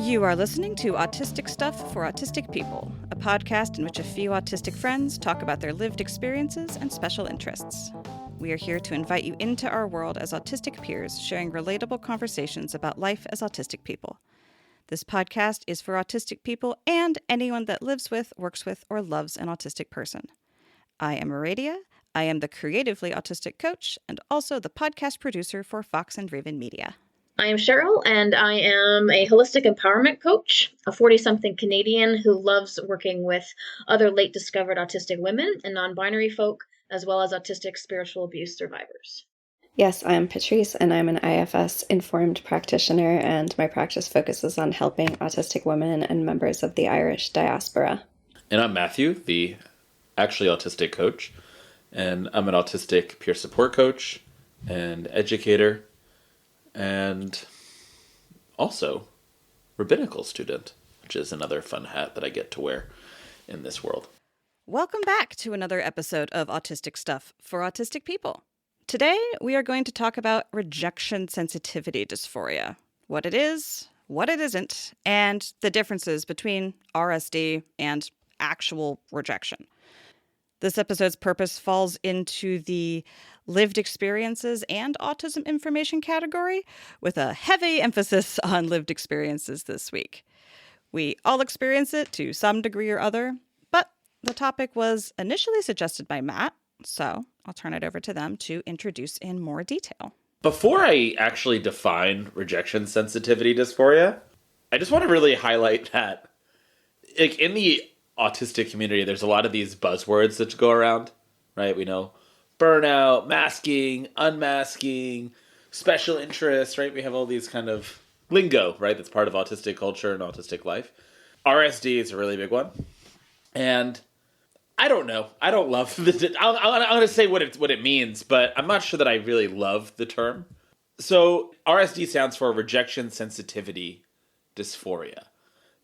You are listening to Autistic Stuff for Autistic People, a podcast in which a few autistic friends talk about their lived experiences and special interests. We are here to invite you into our world as autistic peers, sharing relatable conversations about life as autistic people. This podcast is for autistic people and anyone that lives with, works with, or loves an autistic person. I am Aradia. I am the creatively autistic coach and also the podcast producer for Fox and Raven Media. I am Cheryl, and I am a holistic empowerment coach, a 40-something Canadian who loves working with other late-discovered autistic women and non-binary folk, as well as autistic spiritual abuse survivors. Yes, I'm Patrice, and I'm an IFS-informed practitioner, and my practice focuses on helping autistic women and members of the Irish diaspora. And I'm Matthew, the actually autistic coach, and I'm an autistic peer support coach and educator, and also rabbinical student, which is another fun hat that I get to wear in this world. Welcome back to another episode of Autistic Stuff for Autistic People. Today, we are going to talk about rejection sensitivity dysphoria, what it is, what it isn't, and the differences between RSD and actual rejection. This episode's purpose falls into the lived experiences and autism information category, with a heavy emphasis on lived experiences this week. We all experience it to some degree or other, but the topic was initially suggested by Matt, so I'll turn it over to them to introduce in more detail. Before I actually define rejection sensitivity dysphoria, I just want to really highlight that, like, in the autistic community, there's a lot of these buzzwords that go around, right? We know burnout, masking, unmasking, special interests, right? We have all these kind of lingo, right? That's part of autistic culture and autistic life. RSD is a really big one. And I don't know. I don't love the... I'm going to say what it means, but I'm not sure that I really love the term. So RSD stands for Rejection Sensitivity Dysphoria.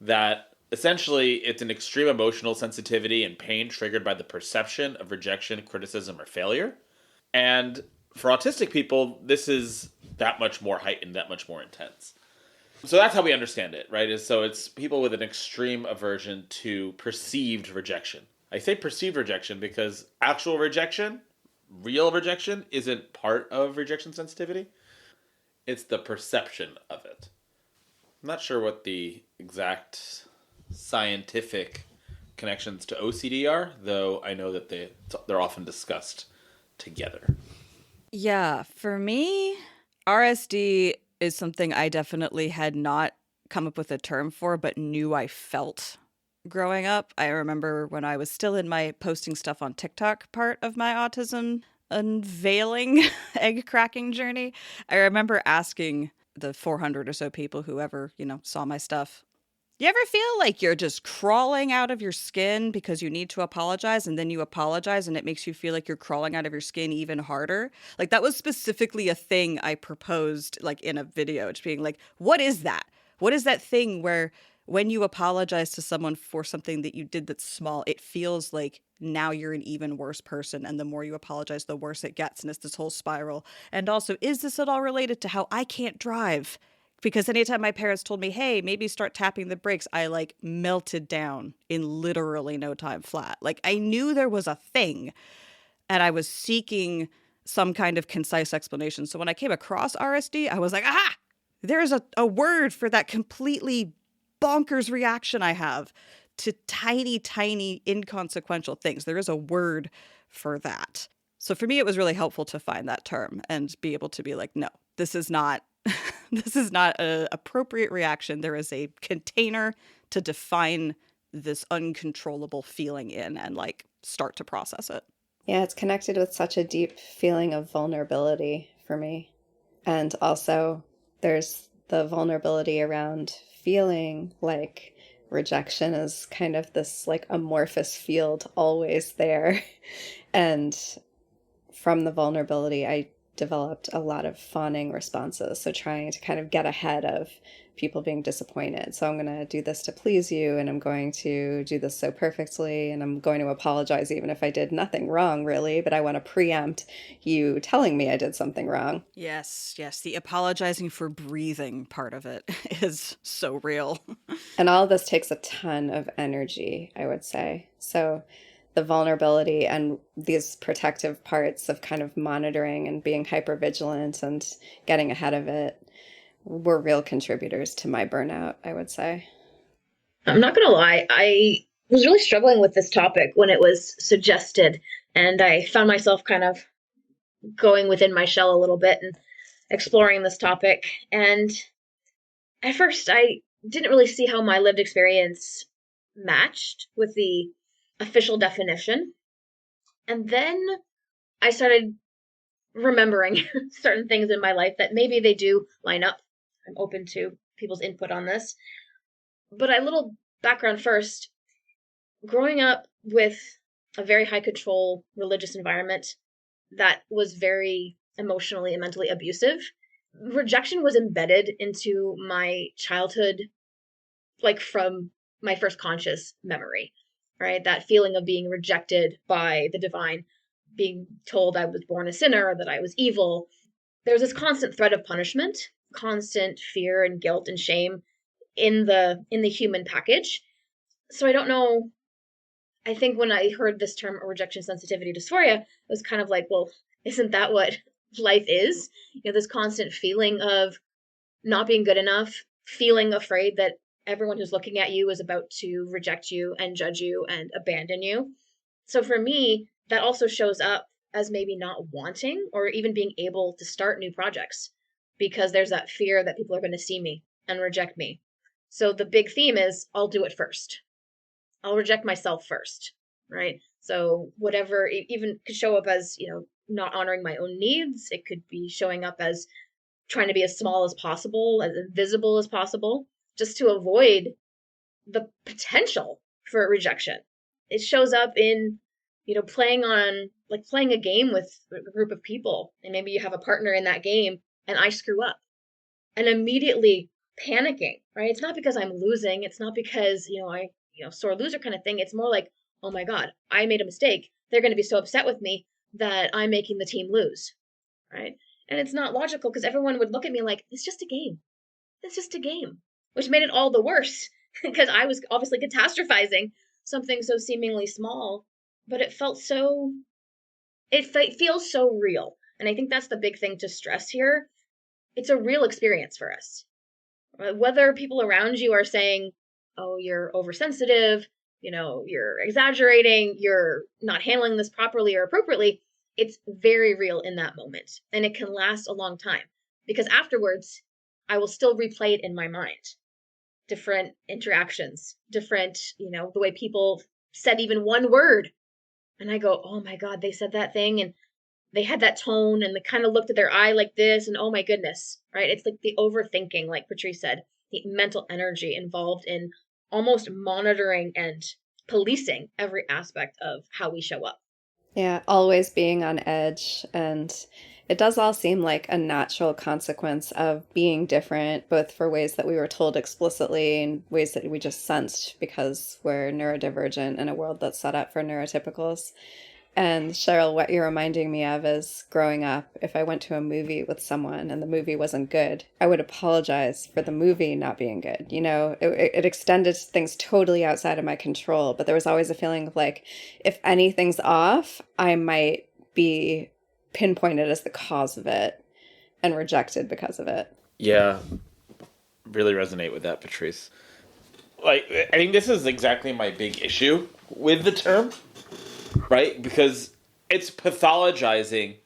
That essentially, it's an extreme emotional sensitivity and pain triggered by the perception of rejection, criticism, or failure. And for autistic people, this is that much more heightened, that much more intense. So that's how we understand it, right? So it's people with an extreme aversion to perceived rejection. I say perceived rejection because actual rejection, real rejection, isn't part of rejection sensitivity. It's the perception of it. I'm not sure what the exact scientific connections to OCD are, though I know that they're often discussed together. Yeah, for me, RSD is something I definitely had not come up with a term for, but knew I felt growing up. I remember when I was still in my posting stuff on TikTok part of my autism unveiling egg cracking journey. I remember asking the 400 or so people who ever, saw my stuff, you ever feel like you're just crawling out of your skin because you need to apologize, and then you apologize and it makes you feel like you're crawling out of your skin even harder? Like, that was specifically a thing I proposed, like, in a video, just being like, what is that? What is that thing where when you apologize to someone for something that you did that's small, it feels like now you're an even worse person, and the more you apologize, the worse it gets, and it's this whole spiral. And also, is this at all related to how I can't drive? Because anytime my parents told me, hey, maybe start tapping the brakes, I melted down in literally no time flat. Like, I knew there was a thing, and I was seeking some kind of concise explanation. So when I came across RSD, I was like, aha, there's a word for that completely bonkers reaction I have to tiny, tiny, inconsequential things. There is a word for that. So for me, it was really helpful to find that term and be able to be like, no, this is not an appropriate reaction. There is a container to define this uncontrollable feeling in and start to process it. Yeah, it's connected with such a deep feeling of vulnerability for me. And also there's the vulnerability around feeling like rejection is kind of this amorphous field always there. And from the vulnerability, I developed a lot of fawning responses. So trying to kind of get ahead of people being disappointed. So I'm going to do this to please you, and I'm going to do this so perfectly, and I'm going to apologize even if I did nothing wrong, really, but I want to preempt you telling me I did something wrong. Yes, yes. The apologizing for breathing part of it is so real. And all of this takes a ton of energy, I would say. So the vulnerability and these protective parts of kind of monitoring and being hyper vigilant and getting ahead of it were real contributors to my burnout, I would say. I'm not going to lie, I was really struggling with this topic when it was suggested, and I found myself kind of going within my shell a little bit and exploring this topic. And at first, I didn't really see how my lived experience matched with the official definition. And then I started remembering certain things in my life that maybe they do line up. I'm open to people's input on this. But a little background first. Growing up with a very high control religious environment that was very emotionally and mentally abusive, rejection was embedded into my childhood, like from my first conscious memory, right? That feeling of being rejected by the divine, being told I was born a sinner, that I was evil. There's this constant threat of punishment, constant fear and guilt and shame in the human package. So I don't know. I think when I heard this term rejection sensitivity dysphoria, it was kind of like, well, isn't that what life is? This constant feeling of not being good enough, feeling afraid that everyone who's looking at you is about to reject you and judge you and abandon you. So for me, that also shows up as maybe not wanting or even being able to start new projects because there's that fear that people are going to see me and reject me. So the big theme is I'll do it first. I'll reject myself first, right? So whatever even could show up as, not honoring my own needs. It could be showing up as trying to be as small as possible, as invisible as possible, just to avoid the potential for rejection. It shows up in, playing a game with a group of people, and maybe you have a partner in that game, and I screw up, and immediately panicking, right? It's not because I'm losing. It's not because, sore loser kind of thing. It's more like, oh my God, I made a mistake. They're going to be so upset with me that I'm making the team lose, right? And it's not logical because everyone would look at me like, it's just a game. It's just a game, which made it all the worse because I was obviously catastrophizing something so seemingly small, but it feels so real. And I think that's the big thing to stress here. It's a real experience for us. Whether people around you are saying, oh, you're oversensitive, you're exaggerating, you're not handling this properly or appropriately, it's very real in that moment. And it can last a long time because afterwards, I will still replay it in my mind. Different interactions, different, the way people said even one word. And I go, oh my God, they said that thing. And they had that tone and they kind of looked at their eye like this. And oh my goodness, right? It's like the overthinking, like Patrice said, the mental energy involved in almost monitoring and policing every aspect of how we show up. Yeah, always being on edge. And it does all seem like a natural consequence of being different, both for ways that we were told explicitly and ways that we just sensed because we're neurodivergent in a world that's set up for neurotypicals. And Cheryl, what you're reminding me of is growing up, if I went to a movie with someone and the movie wasn't good, I would apologize for the movie not being good. It extended things totally outside of my control, but there was always a feeling of like, if anything's off, I might be pinpointed as the cause of it and rejected because of it. Yeah, really resonate with that, Patrice. Like, I think this is exactly my big issue with the term, right? Because it's pathologizing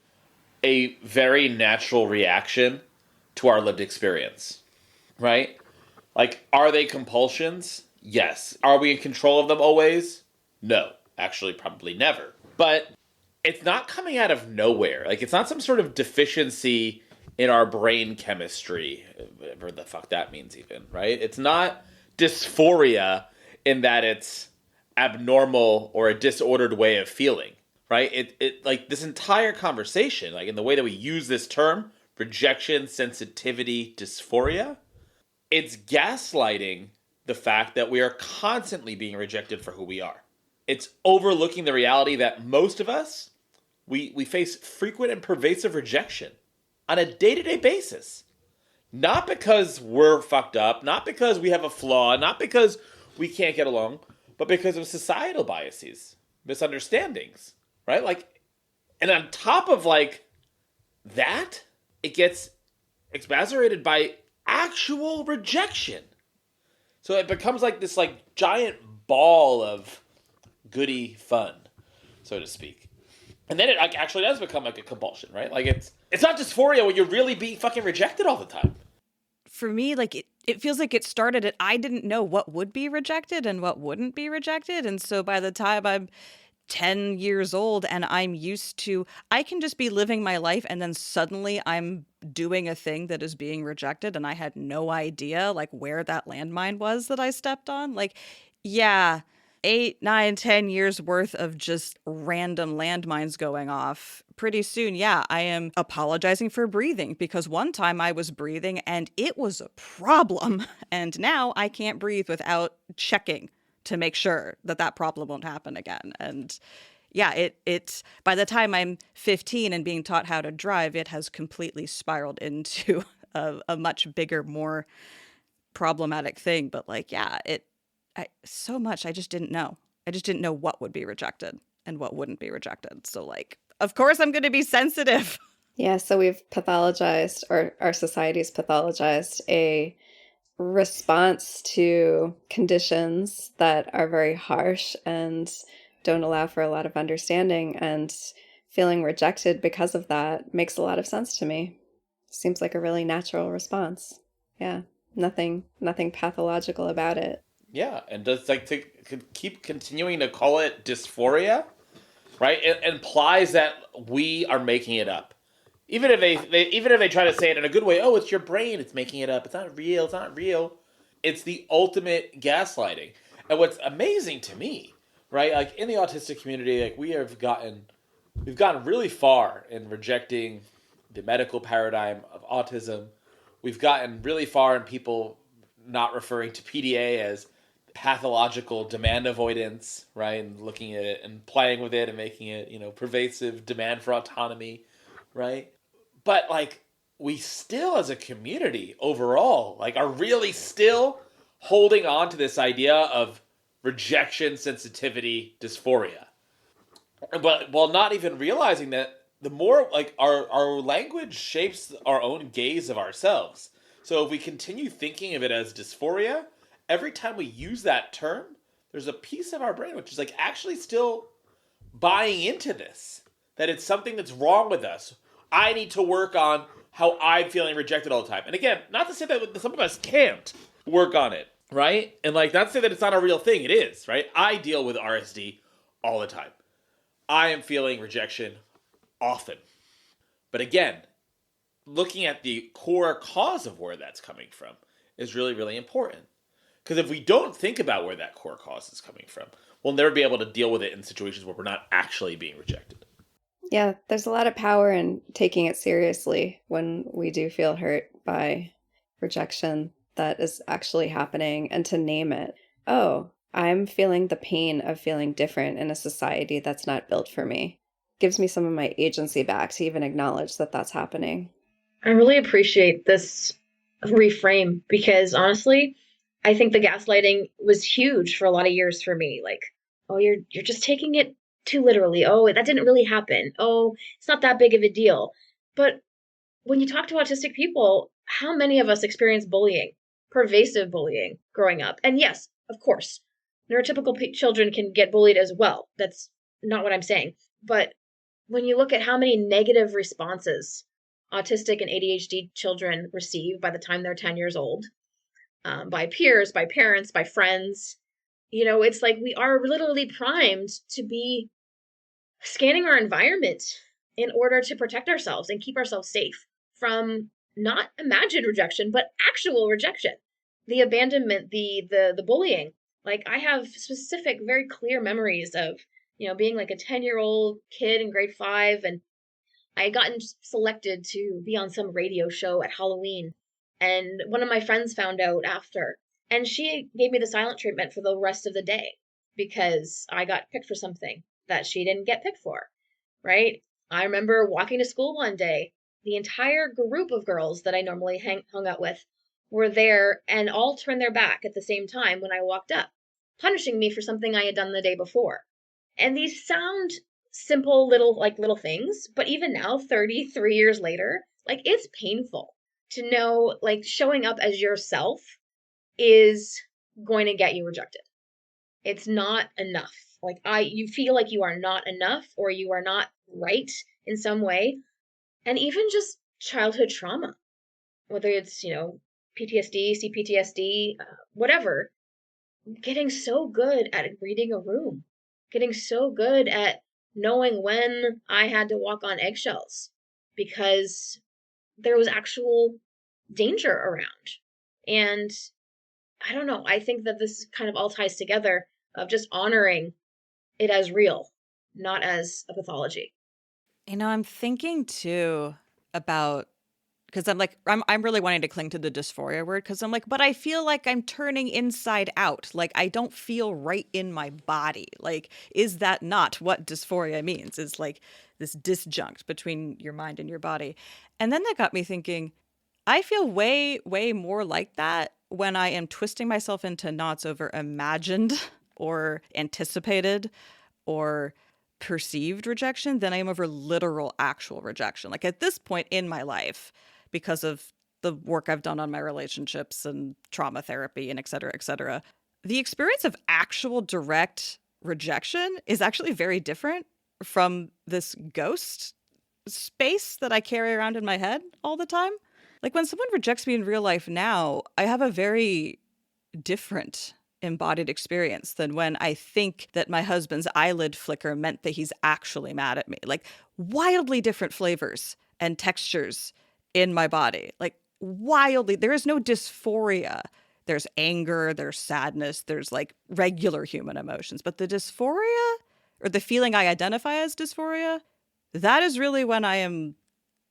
a very natural reaction to our lived experience, right? Like, are they compulsions? Yes. Are we in control of them always? No. Actually, probably never. But it's not coming out of nowhere. Like, it's not some sort of deficiency in our brain chemistry, whatever the fuck that means even, right? It's not dysphoria in that it's abnormal or a disordered way of feeling, right? It like this entire conversation, like in the way that we use this term, rejection sensitivity dysphoria, it's gaslighting the fact that we are constantly being rejected for who we are. It's overlooking the reality that most of us, we face frequent and pervasive rejection on a day-to-day basis. Not because we're fucked up, not because we have a flaw, not because we can't get along, but because of societal biases, misunderstandings, right? Like, and on top of like that, it gets exacerbated by actual rejection. So it becomes like this like giant ball of goody fun, so to speak. And then it like, actually does become like a compulsion, right? Like it's not dysphoria when you're really being fucking rejected all the time. For me, like it feels like it started at I didn't know what would be rejected and what wouldn't be rejected. And so by the time I'm 10 years old and I'm used to, I can just be living my life and then suddenly I'm doing a thing that is being rejected and I had no idea like where that landmine was that I stepped on. Like, yeah, 8, 9, 10 years worth of just random landmines going off. Pretty soon, yeah, I am apologizing for breathing because one time I was breathing and it was a problem. And now I can't breathe without checking to make sure that that problem won't happen again. And yeah, it's by the time I'm 15 and being taught how to drive, it has completely spiraled into a much bigger, more problematic thing. But like, yeah, so much I just didn't know. I just didn't know what would be rejected and what wouldn't be rejected. So like, of course I'm going to be sensitive. Yeah, so we've pathologized, or our society's pathologized, a response to conditions that are very harsh and don't allow for a lot of understanding, and feeling rejected because of that makes a lot of sense to me. Seems like a really natural response. Yeah, nothing pathological about it. Yeah, and does like to keep continuing to call it dysphoria, right? It implies that we are making it up. Even if even if they try to say it in a good way, oh, it's your brain, it's making it up. It's not real. It's not real. It's the ultimate gaslighting. And what's amazing to me, right? Like in the autistic community, like we've gotten really far in rejecting the medical paradigm of autism. We've gotten really far in people not referring to PDA as pathological demand avoidance, right? And looking at it and playing with it and making it, pervasive demand for autonomy, right? But like we still as a community overall like are really still holding on to this idea of rejection sensitivity dysphoria. But while not even realizing that the more like our language shapes our own gaze of ourselves. So if we continue thinking of it as dysphoria, every time we use that term, there's a piece of our brain which is like actually still buying into this, that it's something that's wrong with us. I need to work on how I'm feeling rejected all the time. And again, not to say that some of us can't work on it, right? And like, not to say that it's not a real thing. It is, right? I deal with RSD all the time. I am feeling rejection often. But again, looking at the core cause of where that's coming from is really, really important. Because if we don't think about where that core cause is coming from, we'll never be able to deal with it in situations where we're not actually being rejected. Yeah, there's a lot of power in taking it seriously when we do feel hurt by rejection that is actually happening, and to name it. Oh, I'm feeling the pain of feeling different in a society that's not built for me. Gives me some of my agency back to even acknowledge that that's happening. I really appreciate this reframe because honestly, I think the gaslighting was huge for a lot of years for me. Like, oh, you're just taking it too literally. Oh, that didn't really happen. Oh, it's not that big of a deal. But when you talk to autistic people, how many of us experience bullying, pervasive bullying growing up? And yes, of course, neurotypical children can get bullied as well. That's not what I'm saying. But when you look at how many negative responses autistic and ADHD children receive by the time they're 10 years old, by peers, by parents, by friends, it's like we are literally primed to be scanning our environment in order to protect ourselves and keep ourselves safe from not imagined rejection, but actual rejection, the abandonment, the bullying. Like I have specific, very clear memories of being like a 10-year-old kid in grade 5, and I had gotten selected to be on some radio show at Halloween, and one of my friends found out after, and she gave me the silent treatment for the rest of the day because I got picked for something that she didn't get picked for, right? I remember walking to school one day. The entire group of girls that I normally hung out with were there and all turned their back at the same time when I walked up, punishing me for something I had done the day before. And these sound simple little things, but even now, 33 years later, like it's painful to know like showing up as yourself is going to get you rejected. It's not enough. Like you feel like you are not enough or you are not right in some way. And even just childhood trauma, whether it's, PTSD, CPTSD, whatever, getting so good at reading a room, getting so good at knowing when I had to walk on eggshells because there was actual danger around. And I don't know, I think that this kind of all ties together of just honoring it as real, not as a pathology. I'm thinking too about, because I'm really wanting to cling to the dysphoria word, because I'm like, but I feel like I'm turning inside out. Like I don't feel right in my body. Like, is that not what dysphoria means? Is like this disjunct between your mind and your body. And then that got me thinking, I feel way, way more like that when I am twisting myself into knots over imagined or anticipated or perceived rejection than I am over literal actual rejection. Like at this point in my life, because of the work I've done on my relationships and trauma therapy and et cetera, the experience of actual direct rejection is actually very different from this ghost space that I carry around in my head all the time. Like when someone rejects me in real life now, I have a very different embodied experience than when I think that my husband's eyelid flicker meant that he's actually mad at me. Like wildly different flavors and textures in my body. Like wildly, there is no dysphoria. There's anger, there's sadness, there's like regular human emotions. But the dysphoria, or the feeling I identify as dysphoria, that is really when I am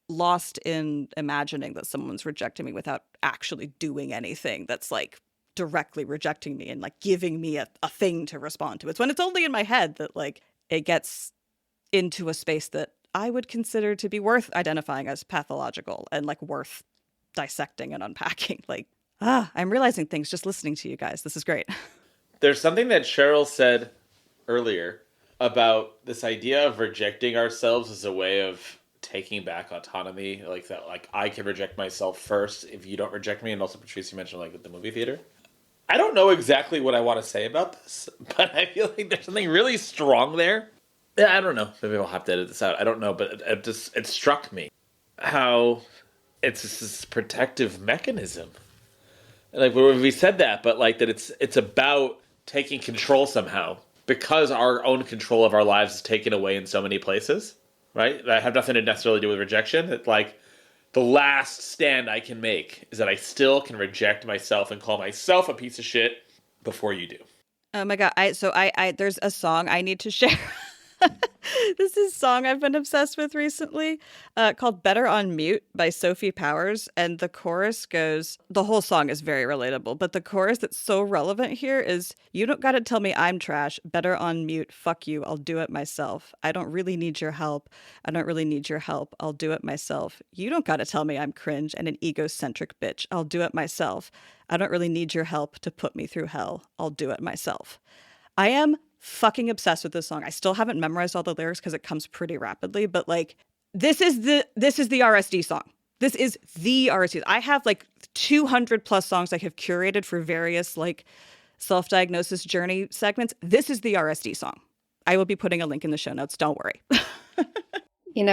lost in imagining that someone's rejecting me without actually doing anything that's like directly rejecting me and like giving me a thing to respond to. It's when it's only in my head that like it gets into a space that I would consider to be worth identifying as pathological and like worth dissecting and unpacking. Like, I'm realizing things just listening to you guys. This is great. There's something that Cheryl said earlier about this idea of rejecting ourselves as a way of taking back autonomy, like that, like I can reject myself first if you don't reject me. And also Patrice, you mentioned like at the movie theater. I don't know exactly what I want to say about this, but I feel like there's something really strong there. Yeah, I don't know. Maybe I'll have to edit this out. I don't know, but it struck me how it's this protective mechanism. And like when we said that, but like that it's about taking control somehow because our own control of our lives is taken away in so many places, right? That have nothing to necessarily do with rejection. It's like the last stand I can make is that I still can reject myself and call myself a piece of shit before you do. Oh my God. I there's a song I need to share. This is a song I've been obsessed with recently, called Better on Mute by Sophie Powers. And the chorus goes, the whole song is very relatable, but the chorus that's so relevant here is, you don't gotta tell me I'm trash. Better on mute. Fuck you. I'll do it myself. I don't really need your help. I don't really need your help. I'll do it myself. You don't gotta tell me I'm cringe and an egocentric bitch. I'll do it myself. I don't really need your help to put me through hell. I'll do it myself. I am fucking obsessed with this song. I still haven't memorized all the lyrics because it comes pretty rapidly, but like this is the RSD song. This is the RSD. I have like 200 plus songs I have curated for various like self-diagnosis journey segments. This is the RSD song. I will be putting a link in the show notes. Don't worry. In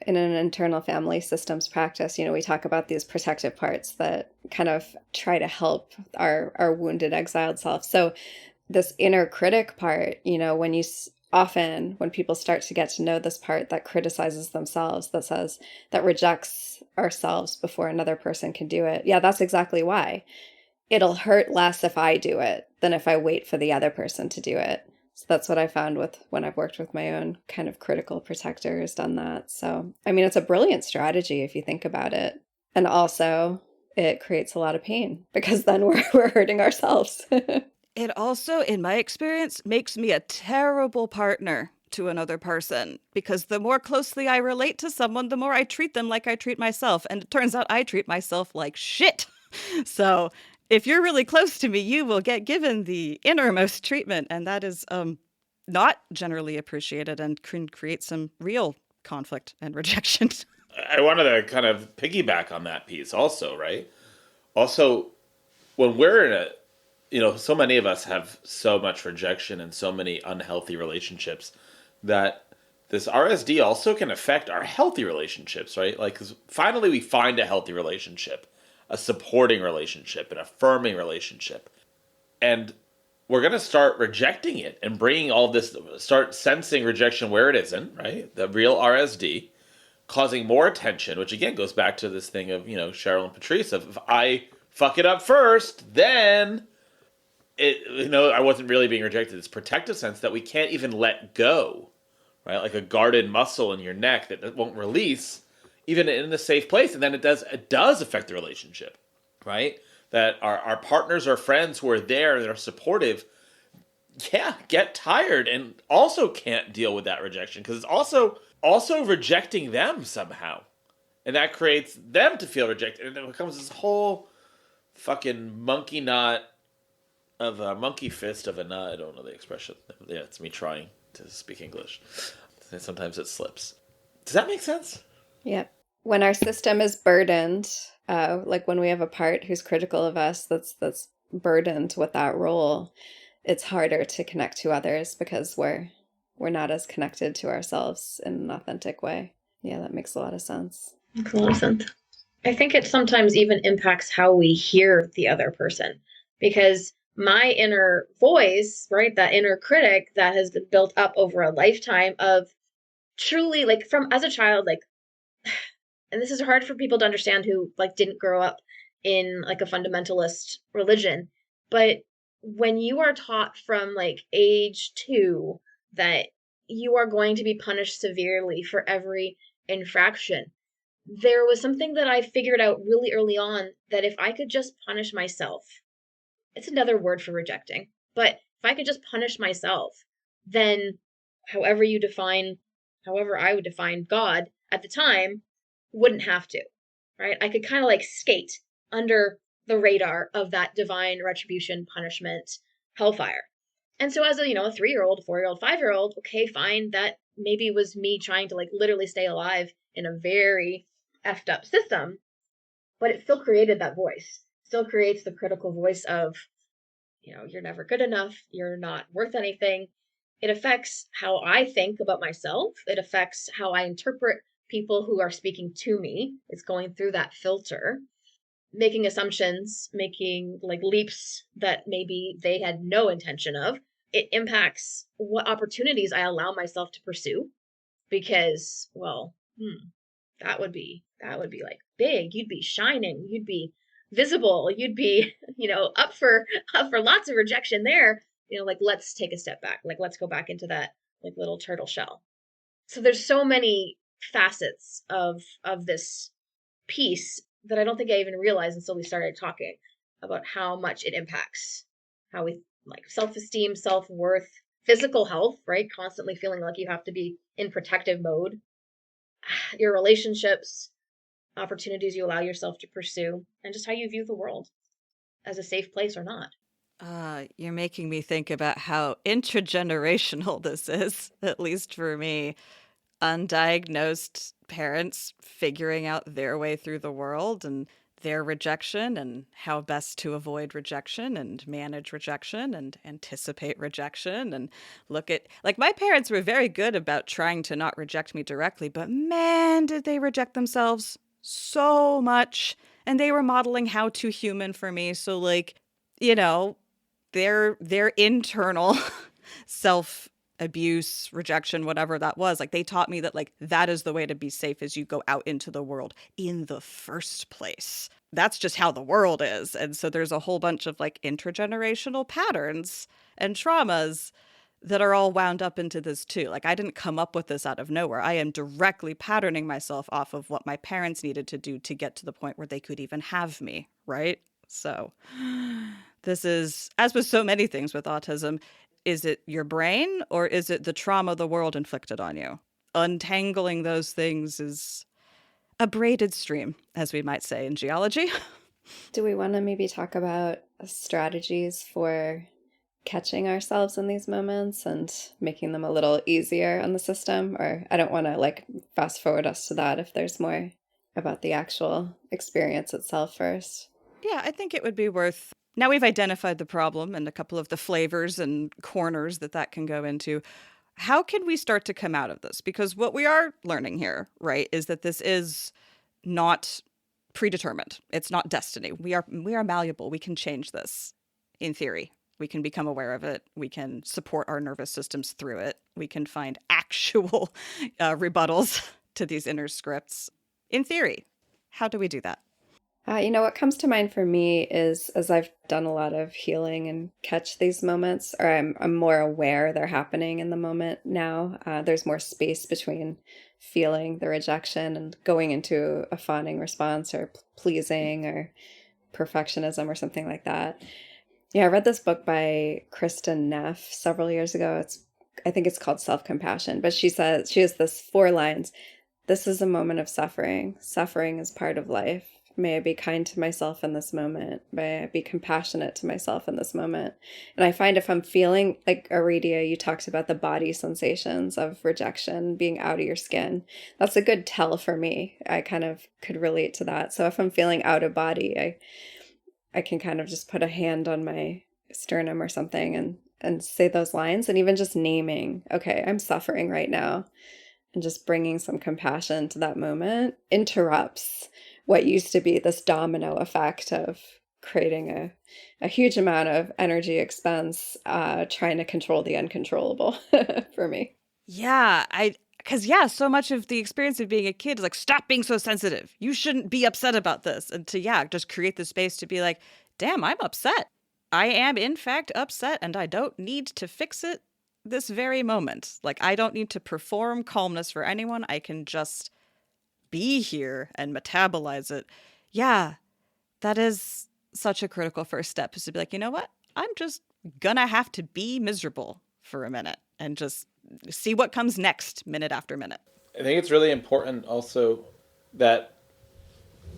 an internal family systems practice, we talk about these protective parts that kind of try to help our wounded, exiled self. So this inner critic part, when people start to get to know this part that criticizes themselves, that rejects ourselves before another person can do it. Yeah, that's exactly why. It'll hurt less if I do it than if I wait for the other person to do it. So that's what I found with when I've worked with my own kind of critical protector who's done that. So, I mean, it's a brilliant strategy if you think about it. And also, it creates a lot of pain because then we're hurting ourselves. It also, in my experience, makes me a terrible partner to another person because the more closely I relate to someone, the more I treat them like I treat myself. And it turns out I treat myself like shit. So if you're really close to me, you will get given the innermost treatment. And that is not generally appreciated and can create some real conflict and rejection. I wanted to kind of piggyback on that piece also, right? Also, when we're in a, so many of us have so much rejection and so many unhealthy relationships that this RSD also can affect our healthy relationships, right? Like, 'cause finally we find a healthy relationship, a supporting relationship, an affirming relationship. And we're going to start rejecting it and bringing all this, start sensing rejection where it isn't, right? The real RSD, causing more attention, which again goes back to this thing of, Cheryl and Patrice, of if I fuck it up first, then I wasn't really being rejected. It's protective sense that we can't even let go, right? Like a guarded muscle in your neck that won't release, even in a safe place. And then it does affect the relationship, right? That our partners or friends who are there that are supportive, get tired and also can't deal with that rejection because it's also rejecting them somehow. And that creates them to feel rejected. And it becomes this whole fucking monkey knot of a monkey fist of a nut. I don't know the expression. Yeah, it's me trying to speak English. Sometimes it slips. Does that make sense? Yep. When our system is burdened, like when we have a part who's critical of us that's burdened with that role, it's harder to connect to others because we're not as connected to ourselves in an authentic way. Yeah, that makes a lot of sense. Makes a lot of sense. I think it sometimes even impacts how we hear the other person because my inner voice, right, that inner critic that has been built up over a lifetime of truly like from as a child, like, and this is hard for people to understand who like didn't grow up in like a fundamentalist religion, but when you are taught from like age 2 that you are going to be punished severely for every infraction, there was something that I figured out really early on that if I could just punish myself, it's another word for rejecting, but if I could just punish myself, then however you define, however I would define God at the time, wouldn't have to, right? I could kind of like skate under the radar of that divine retribution, punishment, hellfire. And so as a, a 3-year-old, a 4-year-old, 5-year-old, okay, fine, that maybe was me trying to like literally stay alive in a very effed up system, but it still created that voice, still creates the critical voice of, you're never good enough, you're not worth anything. It affects how I think about myself. It affects how I interpret people who are speaking to me. It's going through that filter, making assumptions, making like leaps that maybe they had no intention of. It impacts what opportunities I allow myself to pursue because, well, that would be like big. You'd be shining, you'd be visible, you'd be, up for lots of rejection there. Like let's take a step back. Like let's go back into that like little turtle shell. So there's so many facets of this piece that I don't think I even realized until we started talking about how much it impacts how we like self-esteem, self-worth, physical health, right? Constantly feeling like you have to be in protective mode, your relationships, opportunities you allow yourself to pursue, and just how you view the world as a safe place or not. You're making me think about how intergenerational this is, at least for me. Undiagnosed parents figuring out their way through the world and their rejection and how best to avoid rejection and manage rejection and anticipate rejection and look at like my parents were very good about trying to not reject me directly, but man, did they reject themselves so much. And they were modeling how to human for me. So like, you know, their internal self abuse, rejection, whatever that was, like they taught me that like that is the way to be safe as you go out into the world in the first place. That's just how the world is. And so there's a whole bunch of like intergenerational patterns and traumas that are all wound up into this too. Like, I didn't come up with this out of nowhere. I am directly patterning myself off of what my parents needed to do to get to the point where they could even have me, right? So this is, as with so many things with autism, is it your brain or is it the trauma the world inflicted on you? Untangling those things is a braided stream, as we might say in geology. Do we want to maybe talk about strategies for catching ourselves in these moments and making them a little easier on the system? Or I don't want to like fast forward us to that if there's more about the actual experience itself first. Yeah, I think it would be worth. Now we've identified the problem and a couple of the flavors and corners that that can go into. How can we start to come out of this? Because what we are learning here, right, is that this is not predetermined. It's not destiny. We are malleable. We can change this in theory. We can become aware of it. We can support our nervous systems through it. We can find actual rebuttals to these inner scripts in theory. How do we do that? What comes to mind for me is as I've done a lot of healing and catch these moments, or I'm more aware they're happening in the moment now. There's more space between feeling the rejection and going into a fawning response or pleasing or perfectionism or something like that. Yeah, I read this book by Kristen Neff several years ago. I think it's called Self-Compassion, but she says, she has this 4 lines. This is a moment of suffering. Suffering is part of life. May I be kind to myself in this moment. May I be compassionate to myself in this moment. And I find if I'm feeling like Aradia, you talked about the body sensations of rejection, being out of your skin. That's a good tell for me. I kind of could relate to that. So if I'm feeling out of body, I can kind of just put a hand on my sternum or something and say those lines, and even just naming, okay, I'm suffering right now, and just bringing some compassion to that moment interrupts what used to be this domino effect of creating a huge amount of energy expense, trying to control the uncontrollable for me. Yeah, because so much of the experience of being a kid is like, stop being so sensitive. You shouldn't be upset about this. And to, just create the space to be like, damn, I'm upset. I am in fact upset and I don't need to fix it this very moment. Like, I don't need to perform calmness for anyone. I can just be here and metabolize it. Yeah, that is such a critical first step, is to be like, you know what? I'm just gonna have to be miserable for a minute and just see what comes next minute after minute. I think it's really important also that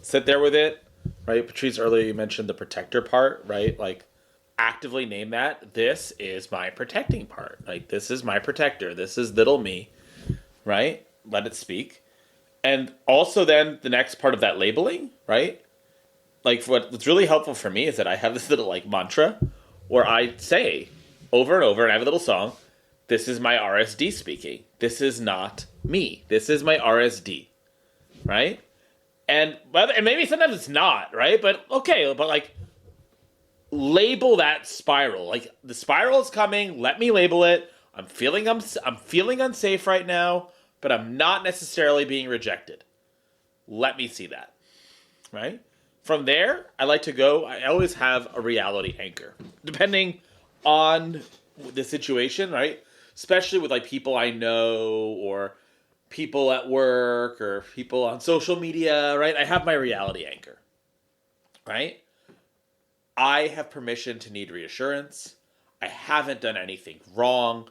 sit there with it, right? Patrice, earlier you mentioned the protector part, right? Like, actively name that. This is my protecting part. Like, this is my protector. This is little me, right? Let it speak. And also then the next part of that labeling, right? Like, what's really helpful for me is that I have this little like mantra where I say over and over, and I have a little song, this is my RSD speaking. This is not me. This is my RSD, right? And maybe sometimes it's not, right? But okay, but like, label that spiral. Like, the spiral is coming. Let me label it. I'm feeling unsafe right now, but I'm not necessarily being rejected. Let me see that, right? From there, I like to go. I always have a reality anchor, depending on the situation, right? Especially with like people I know or people at work or people on social media, right? I have my reality anchor, right? I have permission to need reassurance. I haven't done anything wrong.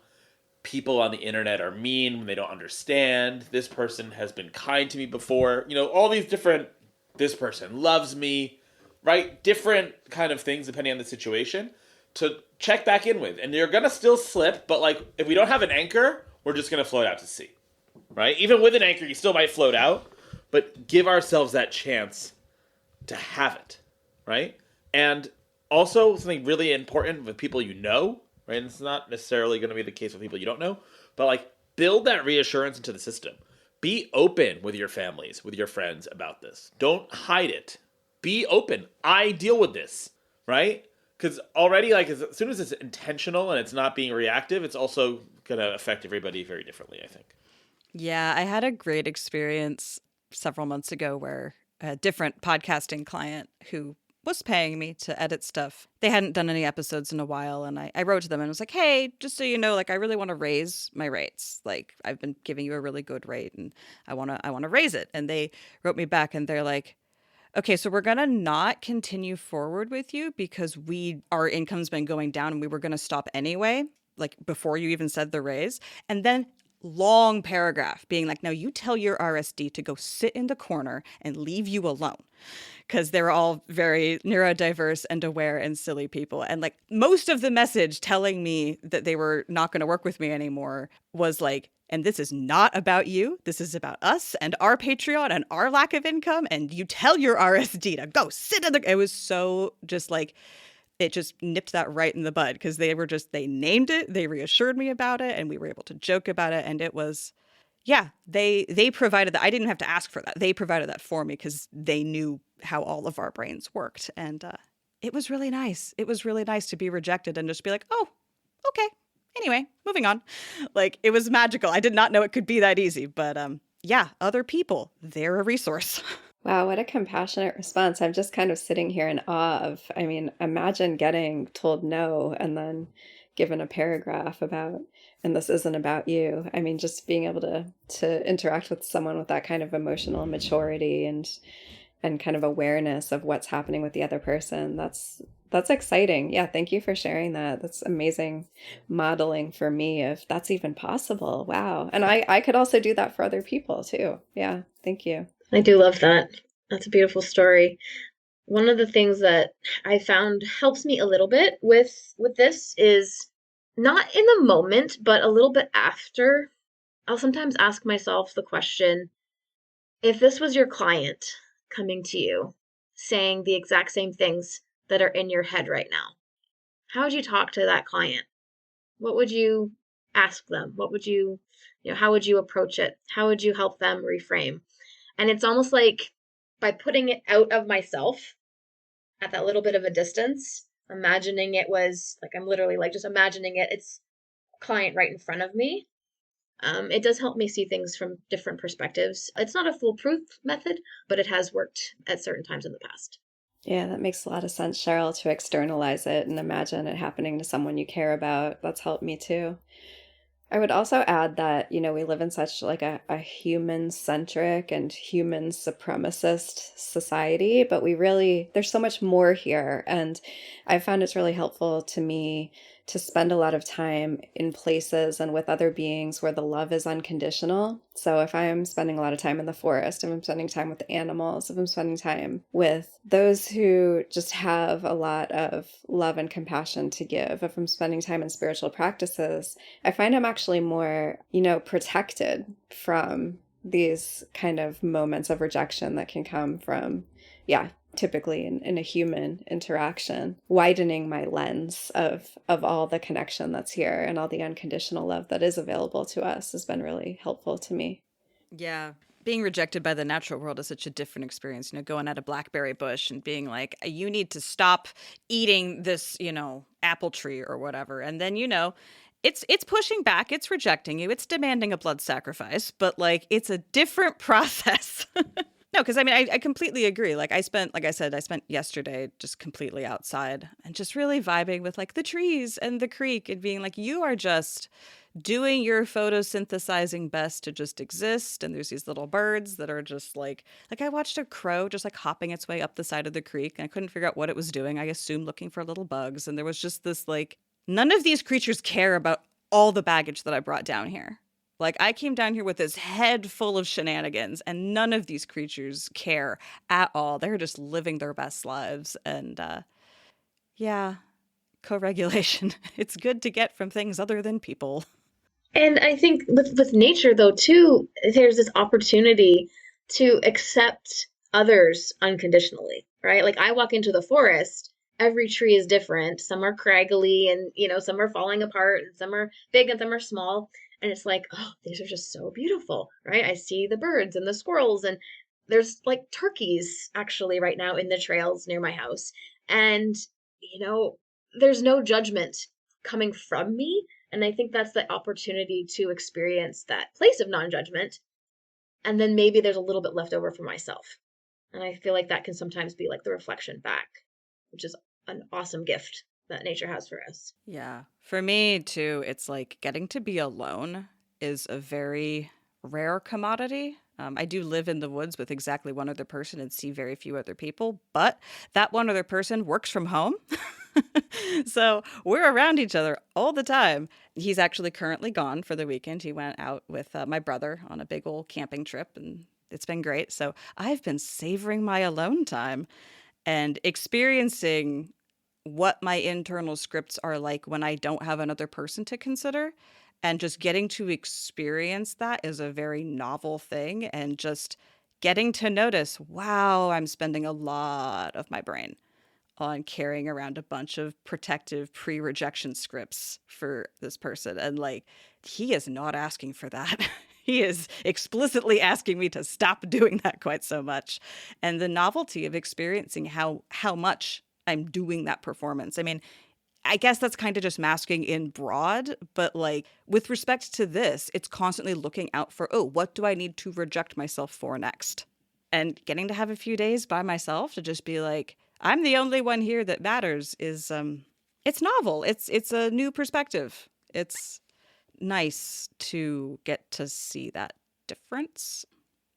People on the internet are mean when they don't understand. This person has been kind to me before. You know, all these different, this person loves me, right? Different kind of things depending on the situation to check back in with. And you're going to still slip, but like, if we don't have an anchor, we're just going to float out to sea, right? Even with an anchor, you still might float out, but give ourselves that chance to have it, right? And also something really important with people you know, right? And it's not necessarily going to be the case with people you don't know, but like, build that reassurance into the system. Be open with your families, with your friends about this. Don't hide it. Be open. I deal with this, right? Because already, like, as soon as it's intentional and it's not being reactive, it's also going to affect everybody very differently, I think. Yeah, I had a great experience several months ago where a different podcasting client who was paying me to edit stuff. They hadn't done any episodes in a while, and I wrote to them and was like, hey, just so you know, like, I really want to raise my rates. Like, I've been giving you a really good rate, and I want to raise it. And they wrote me back, and they're like, okay, so we're gonna not continue forward with you because our income's been going down, and we were gonna stop anyway, like before you even said the raise. And then long paragraph being like, now you tell your RSD to go sit in the corner and leave you alone, because they're all very neurodiverse and aware and silly people. And like most of the message telling me that they were not going to work with me anymore was like, and this is not about you. This is about us and our Patreon and our lack of income. And you tell your RSD to go sit in the. It was so just like, it just nipped that right in the bud, because they named it, they reassured me about it, and we were able to joke about it. And it was, yeah, they provided that. I didn't have to ask for that. They provided that for me because they knew how all of our brains worked. And it was really nice. It was really nice to be rejected and just be like, oh, okay. Anyway, moving on. Like, it was magical. I did not know it could be that easy. But yeah, other people, they're a resource. Wow, what a compassionate response. I'm just kind of sitting here in awe of, I mean, imagine getting told no and then given a paragraph about, and this isn't about you. I mean, just being able to interact with someone with that kind of emotional maturity and kind of awareness of what's happening with the other person. That's exciting. Yeah, thank you for sharing that. That's amazing modeling for me of that's even possible. Wow. And I could also do that for other people too. Yeah, thank you. I do love that. That's a beautiful story. One of the things that I found helps me a little bit with this is not in the moment, but a little bit after. I'll sometimes ask myself the question, if this was your client coming to you saying the exact same things that are in your head right now, how would you talk to that client? What would you ask them? What would how would you approach it? How would you help them reframe? And it's almost like by putting it out of myself at that little bit of a distance, imagining it was like, I'm literally like just imagining it's client right in front of me. It does help me see things from different perspectives. It's not a foolproof method, but it has worked at certain times in the past. Yeah, that makes a lot of sense, Cheryl, to externalize it and imagine it happening to someone you care about. That's helped me too. I would also add that, we live in such like a human-centric and human supremacist society, but there's so much more here. And I found it's really helpful to me to spend a lot of time in places and with other beings where the love is unconditional. So if I'm spending a lot of time in the forest, if I'm spending time with the animals, if I'm spending time with those who just have a lot of love and compassion to give, if I'm spending time in spiritual practices, I find I'm actually more, protected from these kind of moments of rejection that can come from, yeah, typically in a human interaction, widening my lens of all the connection that's here and all the unconditional love that is available to us has been really helpful to me. Yeah. Being rejected by the natural world is such a different experience, going at a blackberry bush and being like, you need to stop eating this, apple tree or whatever. And then, it's pushing back, it's rejecting you, it's demanding a blood sacrifice, but like, it's a different process. No, because I mean, I completely agree. Like I spent yesterday just completely outside and just really vibing with like the trees and the creek and being like, you are just doing your photosynthesizing best to just exist. And there's these little birds that are just like I watched a crow just like hopping its way up the side of the creek, and I couldn't figure out what it was doing. I assumed looking for little bugs. And there was just this like, none of these creatures care about all the baggage that I brought down here. Like, I came down here with this head full of shenanigans, and none of these creatures care at all. They're just living their best lives. And yeah, co-regulation. It's good to get from things other than people. And I think with nature, though, too, there's this opportunity to accept others unconditionally, right? Like, I walk into the forest, every tree is different. Some are craggly and, some are falling apart, and some are big and some are small. And it's like, oh, these are just so beautiful, right? I see the birds and the squirrels, and there's like turkeys actually right now in the trails near my house. And, there's no judgment coming from me. And I think that's the opportunity to experience that place of non-judgment. And then maybe there's a little bit left over for myself. And I feel like that can sometimes be like the reflection back. which is an awesome gift that nature has for us. Yeah. For me, too, it's like getting to be alone is a very rare commodity. I do live in the woods with exactly one other person and see very few other people, but that one other person works from home. So we're around each other all the time. He's actually currently gone for the weekend. He went out with my brother on a big old camping trip, and it's been great. So I've been savoring my alone time and experiencing what my internal scripts are like when I don't have another person to consider. And just getting to experience that is a very novel thing. And just getting to notice, wow, I'm spending a lot of my brain on carrying around a bunch of protective pre-rejection scripts for this person. And like, he is not asking for that. He is explicitly asking me to stop doing that quite so much. And the novelty of experiencing how much I'm doing that performance. I mean, I guess that's kind of just masking in broad, but like with respect to this, it's constantly looking out for, oh, what do I need to reject myself for next? And getting to have a few days by myself to just be like, I'm the only one here that matters is it's novel. It's a new perspective. It's nice to get to see that difference.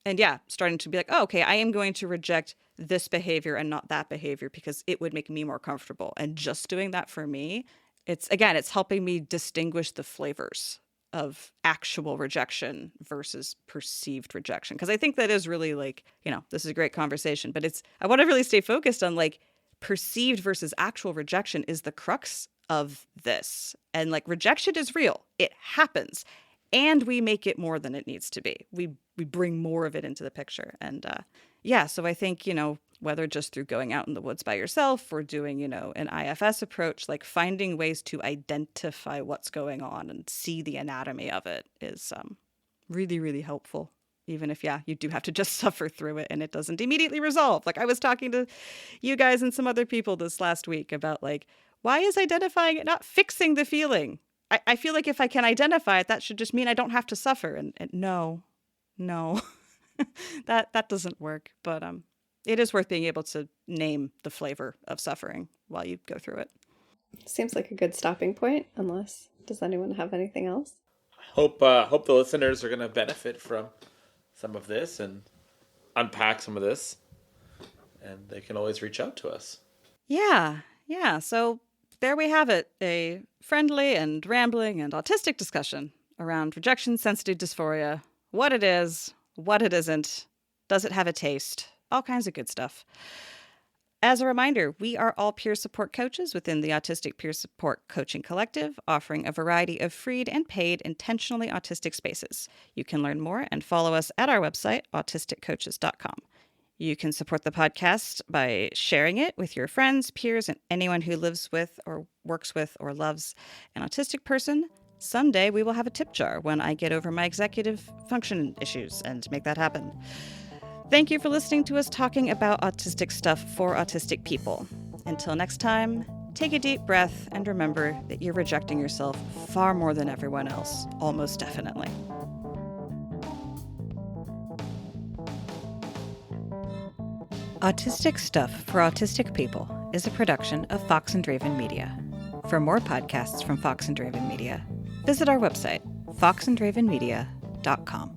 And yeah, starting to be like, oh, okay, I am going to reject this behavior and not that behavior because it would make me more comfortable. And just doing that for me, it's helping me distinguish the flavors of actual rejection versus perceived rejection. Because I think that is really like, this is a great conversation, but I want to really stay focused on like perceived versus actual rejection is the crux of this. And like rejection is real. It happens. And we make it more than it needs to be. We bring more of it into the picture. And so I think, whether just through going out in the woods by yourself or doing, an IFS approach, like finding ways to identify what's going on and see the anatomy of it is really, really helpful. Even if, you do have to just suffer through it and it doesn't immediately resolve. Like I was talking to you guys and some other people this last week about like, why is identifying it not fixing the feeling? I feel like if I can identify it, that should just mean I don't have to suffer. And no, that doesn't work. But it is worth being able to name the flavor of suffering while you go through it. Seems like a good stopping point, does anyone have anything else? Hope the listeners are going to benefit from some of this and unpack some of this. And they can always reach out to us. Yeah. So there we have it, a friendly and rambling and autistic discussion around rejection sensitive dysphoria, what it is, what it isn't, does it have a taste, all kinds of good stuff. As a reminder, we are all peer support coaches within the Autistic Peer Support Coaching Collective, offering a variety of free and paid intentionally autistic spaces. You can learn more and follow us at our website, autisticcoaches.com. You can support the podcast by sharing it with your friends, peers, and anyone who lives with or works with or loves an autistic person. Someday we will have a tip jar when I get over my executive function issues and make that happen. Thank you for listening to us talking about autistic stuff for autistic people. Until next time, take a deep breath and remember that you're rejecting yourself far more than everyone else, almost definitely. Autistic Stuff for Autistic People is a production of Fox and Draven Media. For more podcasts from Fox and Draven Media, visit our website, foxanddravenmedia.com.